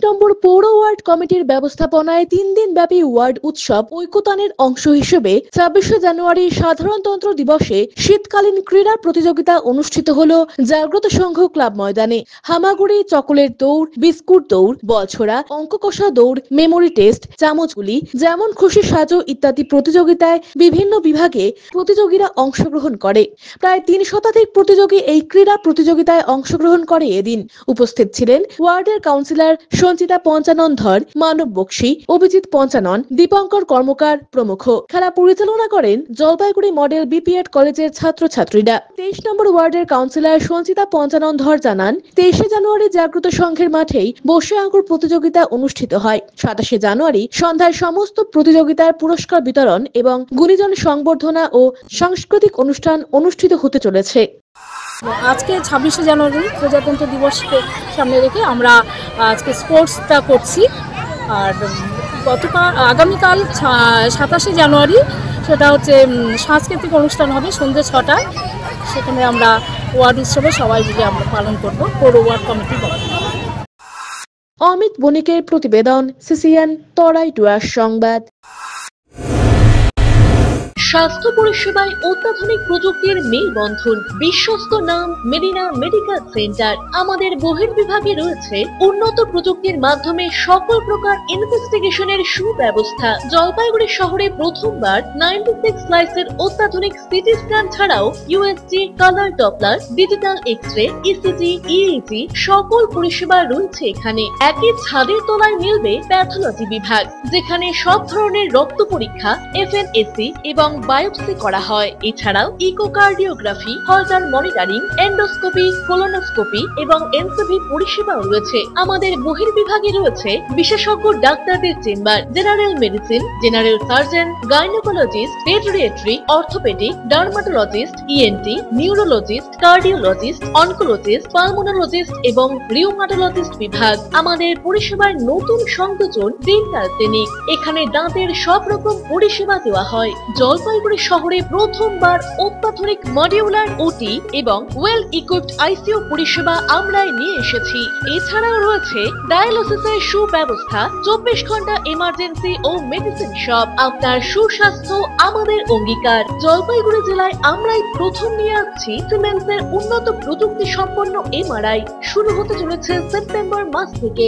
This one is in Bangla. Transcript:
নম্বর পৌর ওয়ার্ড কমিটির ব্যবস্থাপনায় 3 দিন ব্যাপী ওয়ার্ড উৎসব ঐকতানের অংশ হিসেবে 26শে জানুয়ারি সাধারণতন্ত্র দিবসে শীতকালীন ক্রীড়া প্রতিযোগিতা অনুষ্ঠিত হলো জাগ্রত সংঘ ক্লাব ময়দানে। হামাগুড়ি, চকলেট দৌড়, বিস্কুট দৌড়, বলছোড়া, অঙ্ক কষা দৌড়, মেমোরি টেস্ট, চামচগুলি, যেমন খুশি সাজো ইত্যাদি প্রতিযোগিতায় বিভিন্ন বিভাগে প্রতিযোগীরা অংশগ্রহণ করে। প্রায় 3 শতাধিক প্রতিযোগী এই ক্রীড়া প্রতিযোগিতায় অংশগ্রহণ করে। এদিন উপস্থিত ছিলেন ওয়ার্ডের কাউন্সিলর সঞ্চিতা পঞ্চানন ধর, মানব বক্সী, অভিজিৎ পঞ্চানন, দীপঙ্কর কর্মকার প্রমুখ। খেলা পরিচালনা করেন জলপাইগুড়ি মডেল বিপিএড কলেজের ছাত্রছাত্রীরা। 23 নম্বর ওয়ার্ডের কাউন্সিলর সঞ্চিতা পঞ্চানন ধর জানান, 23শে জানুয়ারি জাগ্রত সংঘের মাঠেই বসে আঙ্কুর প্রতিযোগিতা অনুষ্ঠিত হয়। 27শে জানুয়ারি সন্ধ্যায় সমস্ত প্রতিযোগিতার পুরস্কার বিতরণ এবং গুণীজন সংবর্ধনা ও সাংস্কৃতিক অনুষ্ঠান অনুষ্ঠিত হতে চলেছে। আজকে 26শে জানুয়ারি প্রজাতন্ত্র দিবসকে সামনে রেখে আমরা আজকে স্পোর্টসটা করছি। আর আগামীকাল 27শে জানুয়ারি সেটা হচ্ছে সাংস্কৃতিক অনুষ্ঠান হবে সন্ধ্যে 6টায়। সেখানে আমরা ওয়ার্ড উৎসবে সবাই মিলে আমরা পালন করব পৌর ওয়ার্ড কমিটির পক্ষ থেকে। অমিত বণিকের প্রতিবেদন, সিসিএন তরাই টুয়ার সংবাদ। স্বাস্থ্য পরিষেবায় অত্যাধুনিক প্রযুক্তির মেলবন্ধন, বিশ্বস্ত নাম মেরিনা মেডিকেল সেন্টার। আমাদের বহির্বিভাগে রয়েছে উন্নত প্রযুক্তির মাধ্যমে সকল প্রকার ইনভেস্টিগেশনের সুব্যবস্থা। জলপাইগুড়ি শহরে প্রথমবার 96 স্লাইসের অত্যাধুনিক সিটি স্ক্যান ছাড়াও USG, colour Doppler, digital X-ray, ECG, EEG সকল পরিষেবা রয়েছে এখানে। একই ছাদের তলায় মিলবে প্যাথোলজি বিভাগ, যেখানে সব ধরনের রক্ত পরীক্ষা, এফএনএসি এবং বায়োপসি করা হয়। এছাড়াও ইকোকার্ডিওগ্রাফি, হলটার মনিটরিং, এন্ডোস্কোপি, কোলোনোস্কোপি এবং এনসিভি পরিষেবাও রয়েছে। আমাদের বহির্বিভাগে রয়েছে বিশেষজ্ঞ ডাক্তারদের chamber, general medicine, general surgeon, gynaecologist, পেডিয়াট্রি, orthopaedic, dermatologist, ENT, neurologist, cardiologist, oncologist, pulmonologist এবং রিউমাটোলজিস্ট বিভাগ। আমাদের পরিষেবার নতুন সংযোজন ডেন্টাল ক্লিনিক। এখানে দাঁতের সব রকম পরিষেবা দেওয়া হয়। জলপাইগুড়ি শহরে প্রথমবার অত্যাধুনিক মডিউলার ওটি এবং ওয়েল ইকুইপড আইসিইউ পরিষেবা আমরাই নিয়ে এসেছি। এছাড়াও রয়েছে ডায়ালিসিসের সুব্যবস্থা, 24 ঘন্টা এমার্জেন্সি ও মেডিসিন শপ। আপনার সুস্বাস্থ্য আমাদের অঙ্গীকার। জলপাইগুড়ি জেলায় আমরাই প্রথম নিয়ে আসছি সিমেন্সের উন্নত প্রযুক্তি সম্পন্ন এমআরআই। শুরু হতে চলেছে সেপ্টেম্বর মাস থেকে।